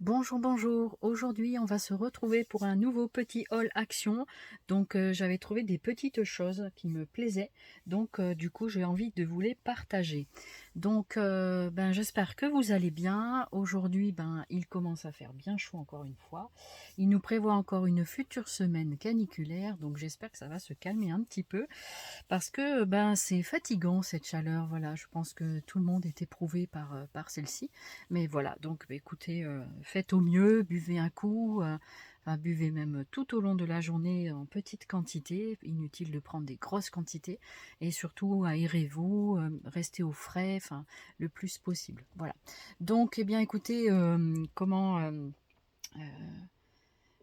Bonjour, bonjour. Aujourd'hui, on va se retrouver pour un nouveau petit haul action. Donc, j'avais trouvé des petites choses qui me plaisaient. Donc, du coup, j'ai envie de vous les partager. Donc, j'espère que vous allez bien. Aujourd'hui, il commence à faire bien chaud encore une fois. Il nous prévoit encore une future semaine caniculaire. Donc, j'espère que ça va se calmer un petit peu. Parce que c'est fatigant cette chaleur, voilà, je pense que tout le monde est éprouvé par celle-ci. Mais voilà, donc écoutez, faites au mieux, buvez un coup, enfin, buvez même tout au long de la journée en petite quantité, inutile de prendre des grosses quantités, et surtout aérez-vous, restez au frais, enfin le plus possible. Voilà. Donc, eh bien écoutez, on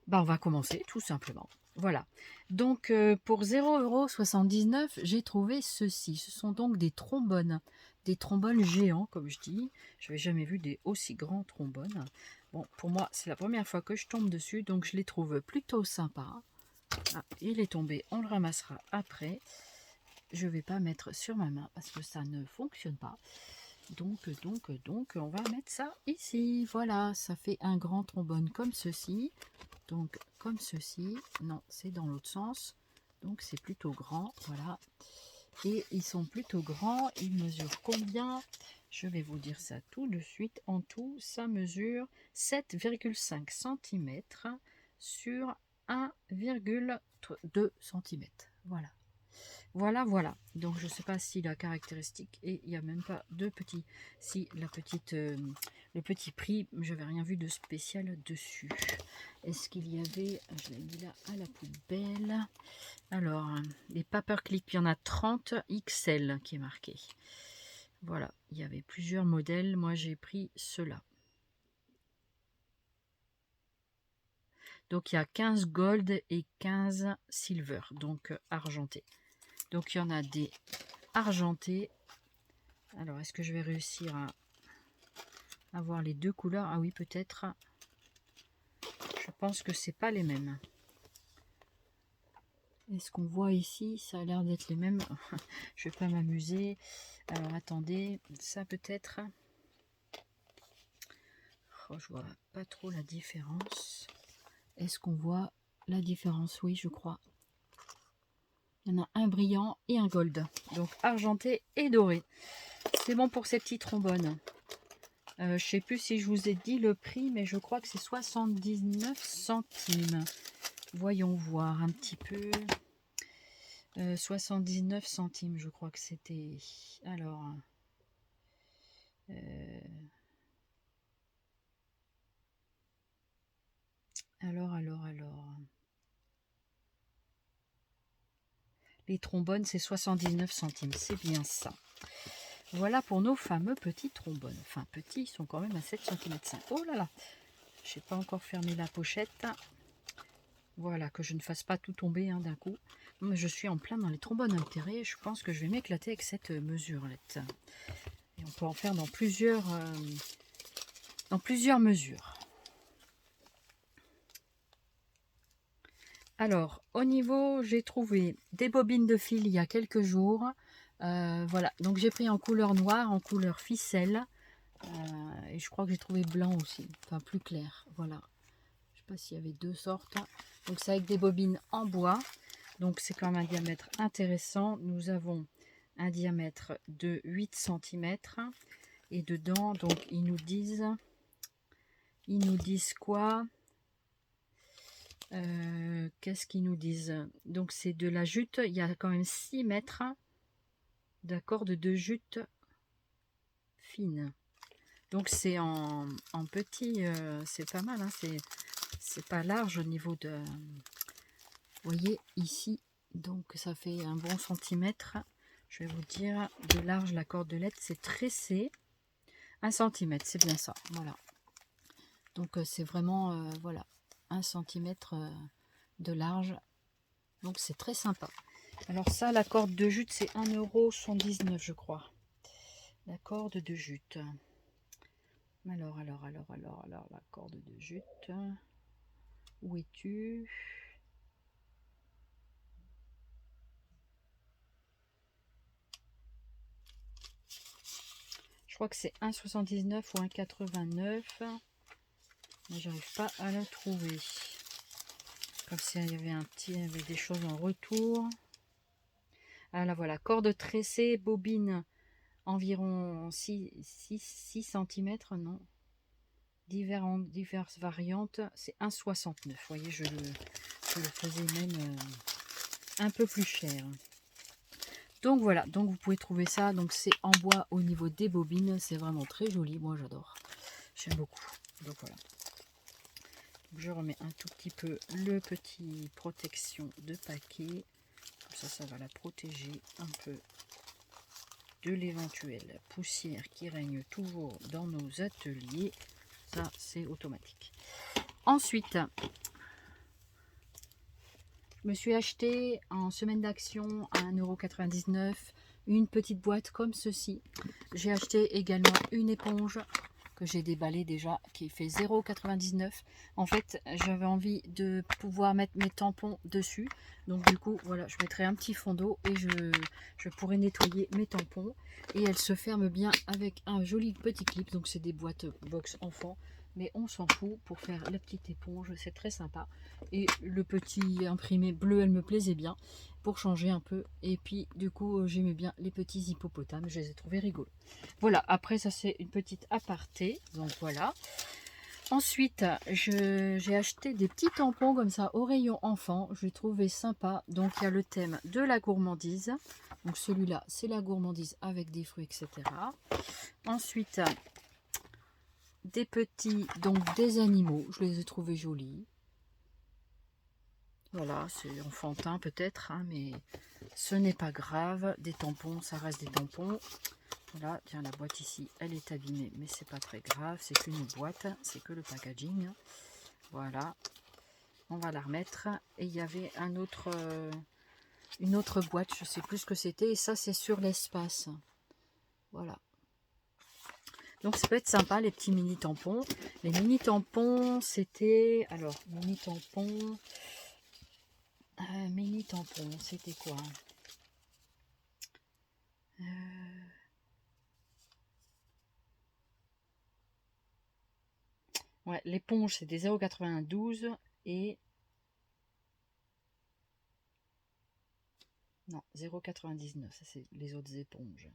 va commencer tout simplement. Voilà. Donc pour 0,79 €, j'ai trouvé ceci. Ce sont donc des trombones géants, comme je dis. Je n'avais jamais vu des aussi grands trombones. Bon, pour moi, c'est la première fois que je tombe dessus, donc je les trouve plutôt sympas. Ah, il est tombé, on le ramassera après. Je ne vais pas mettre sur ma main parce que ça ne fonctionne pas. Donc, on va mettre ça ici. Voilà, ça fait un grand trombone comme ceci. Donc, comme ceci. Non, c'est dans l'autre sens. Donc, c'est plutôt grand. Voilà. Et ils sont plutôt grands. Ils mesurent combien? Je vais vous dire ça tout de suite. En tout, ça mesure 7,5 cm sur 1,2 cm. Voilà. Voilà. Donc je ne sais pas si la caractéristique, et il n'y a même pas de petit, si la petite, le petit prix, je n'avais rien vu de spécial dessus. Est-ce qu'il y avait, je l'ai mis là à la poubelle. Alors, les paperclips, il y en a 30 XL qui est marqué. Voilà, il y avait plusieurs modèles, moi j'ai pris ceux-là. Donc il y a 15 gold et 15 silver, donc argenté. Donc il y en a des argentés. Alors, est-ce que je vais réussir à avoir les deux couleurs? Ah oui, peut-être. Je pense que c'est pas les mêmes. Est-ce qu'on voit ici? Ça a l'air d'être les mêmes. Je vais pas m'amuser. Alors, attendez. Ça peut-être. Oh, je vois pas trop la différence. Est-ce qu'on voit la différence? Oui, je crois. Il y en a un brillant et un gold. Donc, argenté et doré. C'est bon pour ces petits trombones. Je sais plus si je vous ai dit le prix, mais je crois que c'est 79 centimes. Voyons voir un petit peu. 79 centimes, je crois que c'était. Alors. Euh, alors. Les trombones, c'est 79 centimes. C'est bien ça. Voilà pour nos fameux petits trombones. Enfin, petits, ils sont quand même à 7 cm. Oh là là! Je n'ai pas encore fermé la pochette. Voilà, que je ne fasse pas tout tomber d'un coup. Mais je suis en plein dans les trombones altérés. Je pense que je vais m'éclater avec cette mesurette. Et on peut en faire dans plusieurs mesures. Alors, au niveau, j'ai trouvé des bobines de fil il y a quelques jours. Voilà, donc j'ai pris en couleur noire, en couleur ficelle. Et je crois que j'ai trouvé blanc aussi, enfin plus clair. Voilà, je sais pas s'il y avait deux sortes. Donc c'est avec des bobines en bois. Donc c'est quand même un diamètre intéressant. Nous avons un diamètre de 8 cm. Et dedans, donc ils nous disent quoi? Qu'est-ce qu'ils nous disent? Donc c'est de la jute, il y a quand même 6 mètres d'accord de jute fine. Donc c'est en petit, c'est pas mal, hein, c'est pas large au niveau de... Vous voyez ici, donc ça fait un bon centimètre. Je vais vous dire, de large la cordelette, c'est tressé. 1 centimètre, c'est bien ça, voilà. Donc c'est vraiment, voilà, 1 centimètre de large. Donc c'est très sympa. Alors ça, la corde de jute, c'est 1,79 €, je crois. La corde de jute. Alors, la corde de jute. Où es-tu? Je crois que c'est 1,79 ou 1,89. J'arrive pas à la trouver. Comme s'il y avait il y avait des choses en retour. Ah là voilà, corde tressée, bobine environ 6 cm, non. Diverses variantes, c'est 1,69. Vous voyez, je le faisais même un peu plus cher. Donc voilà, donc vous pouvez trouver ça. Donc c'est en bois au niveau des bobines, c'est vraiment très joli. Moi j'adore, j'aime beaucoup. Donc voilà. Je remets un tout petit peu le petit protection de paquet. Comme ça va la protéger un peu de l'éventuelle poussière qui règne toujours dans nos ateliers. Ça, c'est automatique. Ensuite, je me suis acheté en semaine d'action à 1,99 € une petite boîte comme ceci. J'ai acheté également une éponge que j'ai déballée déjà, qui fait 0,99 €. En fait, j'avais envie de pouvoir mettre mes tampons dessus. Donc du coup, voilà, je mettrai un petit fond d'eau et je pourrai nettoyer mes tampons. Et elle se ferme bien avec un joli petit clip. Donc c'est des boîtes box enfants. Mais on s'en fout pour faire la petite éponge, c'est très sympa. Et le petit imprimé bleu, elle me plaisait bien pour changer un peu. Et puis du coup, j'aimais bien les petits hippopotames, je les ai trouvés rigolos. Voilà, après ça c'est une petite aparté, donc voilà. Ensuite, j'ai acheté des petits tampons comme ça au rayon enfant, je les trouvais sympa. Donc il y a le thème de la gourmandise. Donc celui-là, c'est la gourmandise avec des fruits, etc. Ensuite, des petits, donc des animaux, je les ai trouvés jolis. Voilà, c'est enfantin peut-être, hein, mais ce n'est pas grave. Des tampons, ça reste des tampons. Voilà, tiens, la boîte ici, elle est abîmée, mais c'est pas très grave, c'est qu'une boîte, c'est que le packaging. Voilà, on va la remettre. Et il y avait une autre boîte, je sais plus ce que c'était, et ça c'est sur l'espace. Voilà. Donc ça peut être sympa, les petits mini tampons. Les mini tampons, c'était... Alors, mini tampons... c'était quoi? Ouais, l'éponge, c'était 0,92 et... Non, 0,99, ça c'est les autres éponges.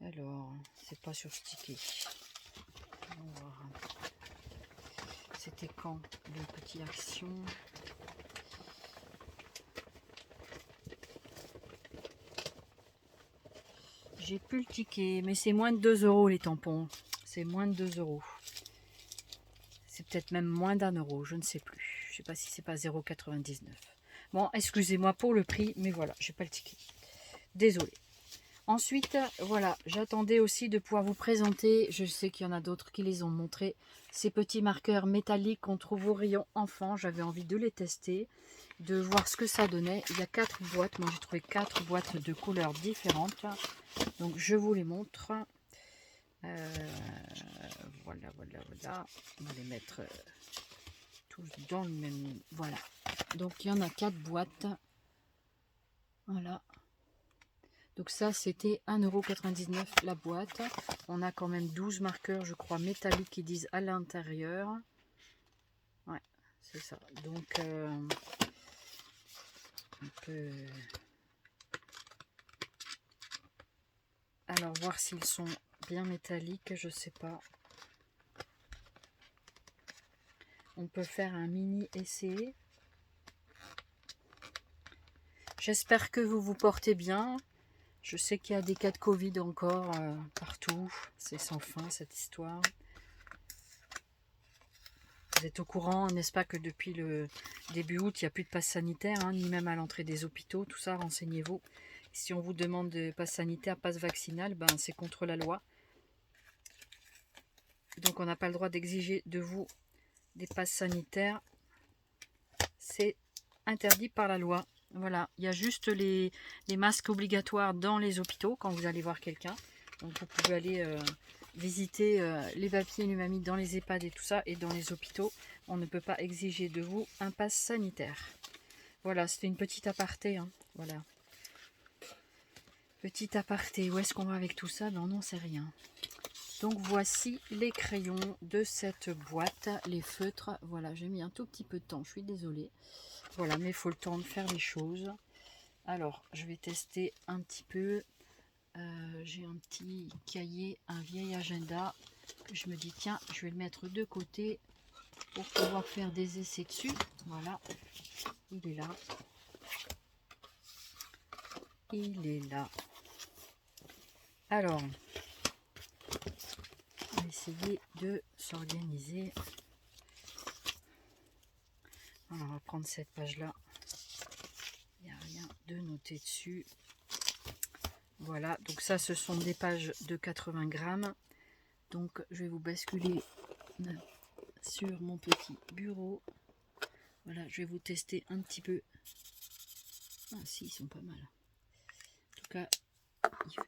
Alors, c'est pas surstické. On va voir. C'était quand le petit action? J'ai plus le ticket, mais c'est moins de 2 € les tampons. C'est moins de 2 €. C'est peut-être même moins d'1 €, je ne sais plus. Je sais pas si c'est pas 0,99. Bon, excusez-moi pour le prix, mais voilà, j'ai pas le ticket. Désolée. Ensuite, voilà, j'attendais aussi de pouvoir vous présenter, je sais qu'il y en a d'autres qui les ont montrés, ces petits marqueurs métalliques qu'on trouve au rayon enfant. J'avais envie de les tester, de voir ce que ça donnait. Il y a 4 boîtes, moi j'ai trouvé 4 boîtes de couleurs différentes. Donc je vous les montre. Voilà. On va les mettre tous dans le même... Voilà. Donc il y en a 4 boîtes. Voilà. Donc ça, c'était 1,99 € la boîte. On a quand même 12 marqueurs, je crois, métalliques qui disent à l'intérieur. Ouais, c'est ça. Donc, on peut... Alors, voir s'ils sont bien métalliques, je sais pas. On peut faire un mini essai. J'espère que vous vous portez bien. Je sais qu'il y a des cas de Covid encore partout. C'est sans fin cette histoire. Vous êtes au courant, n'est-ce pas, que depuis le début août, il n'y a plus de passe sanitaire, hein, ni même à l'entrée des hôpitaux. Tout ça, renseignez-vous. Si on vous demande de passe sanitaire, passe vaccinal, ben, c'est contre la loi. Donc on n'a pas le droit d'exiger de vous des passes sanitaires. C'est interdit par la loi. Voilà, il y a juste les masques obligatoires dans les hôpitaux quand vous allez voir quelqu'un. Donc vous pouvez aller visiter les papiers et les mamies dans les EHPAD et tout ça. Et dans les hôpitaux, on ne peut pas exiger de vous un pass sanitaire. Voilà, c'était une petite aparté. Hein. Voilà. Petit aparté, où est-ce qu'on va avec tout ça? Ben, on n'en sait rien. Donc voici les crayons de cette boîte, les feutres. Voilà, j'ai mis un tout petit peu de temps, je suis désolée. Voilà, mais il faut le temps de faire les choses. Alors, je vais tester un petit peu. J'ai un petit cahier, un vieil agenda. Je me dis, tiens, je vais le mettre de côté pour pouvoir faire des essais dessus. Voilà, il est là. Il est là. Alors, on va essayer de s'organiser. Alors, on va prendre cette page-là. Il n'y a rien de noté dessus. Voilà, donc ça, ce sont des pages de 80 grammes. Donc, je vais vous basculer sur mon petit bureau. Voilà, je vais vous tester un petit peu. Ah si, ils sont pas mal. En tout cas, je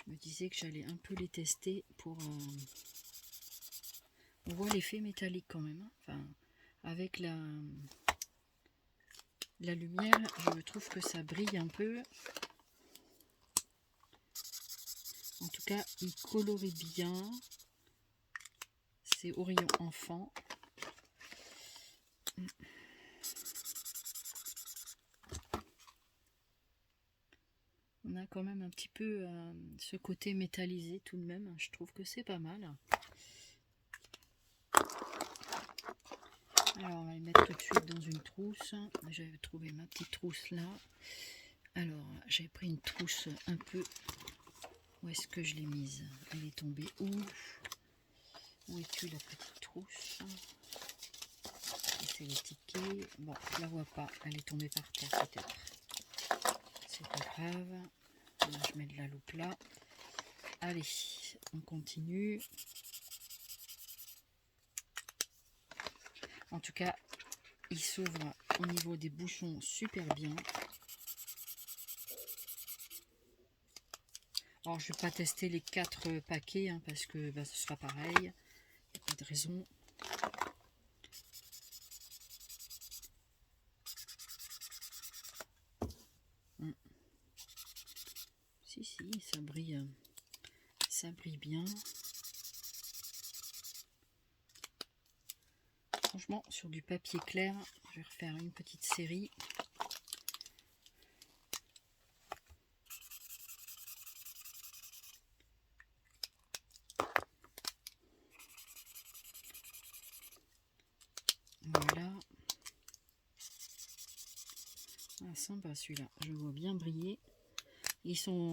me disais que j'allais un peu les tester pour... On voit l'effet métallique quand même. Enfin, avec la lumière, je trouve que ça brille un peu. En tout cas, il colorie bien. C'est Orion Enfant. On a quand même un petit peu ce côté métallisé tout de même. Je trouve que c'est pas mal. Alors, on va les mettre tout de suite dans une trousse. J'avais trouvé ma petite trousse là. Alors, j'ai pris une trousse un peu... Où est-ce que je l'ai mise? Elle est tombée où? Où es-tu la petite trousse? C'est les tickets. Bon, je la vois pas. Elle est tombée par terre peut-être. C'est pas grave. Là, je mets de la loupe là. Allez, on continue. En tout cas, il s'ouvre au niveau des bouchons super bien. Alors, je ne vais pas tester les 4 paquets hein, parce que ce sera pareil. Il n'y a pas de raison. Si, ça brille bien. Franchement, sur du papier clair, je vais refaire une petite série. Voilà. Ah, sympa celui-là, je le vois bien briller.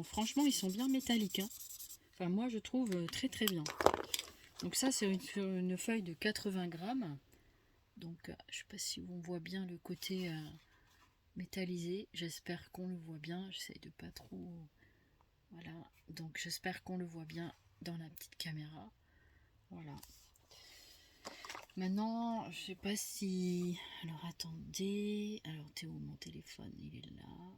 Franchement, ils sont bien métalliques. Hein. Enfin, moi, je trouve très très bien. Donc ça, c'est une feuille de 80 grammes. Donc, je sais pas si on voit bien le côté métallisé. J'espère qu'on le voit bien. J'essaie de pas trop... Voilà. Donc, j'espère qu'on le voit bien dans la petite caméra. Voilà. Maintenant, je sais pas si... Alors, attendez. Alors, Théo, mon téléphone, il est là.